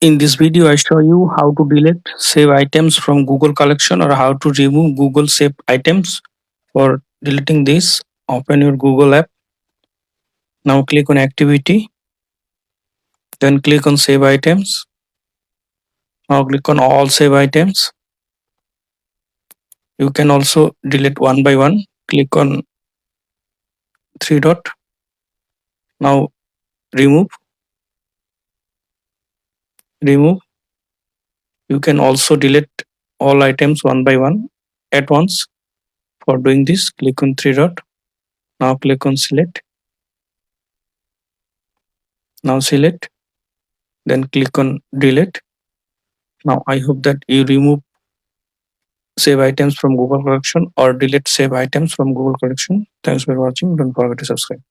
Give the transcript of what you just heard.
In this video, I show you how to delete save items from Google collection or how to remove Google save items. For deleting this, open your Google app. Now click on activity, then click on save items. Now click on all save items. You can also delete one by one. Click on three dot. Now remove. You can also delete all items one by one at once. For doing this, click on three dot. Now click on select. Now select. Then click on delete. Now I hope that you remove save items from Google collection or delete save items from Google collection. Thanks for watching. Don't forget to subscribe.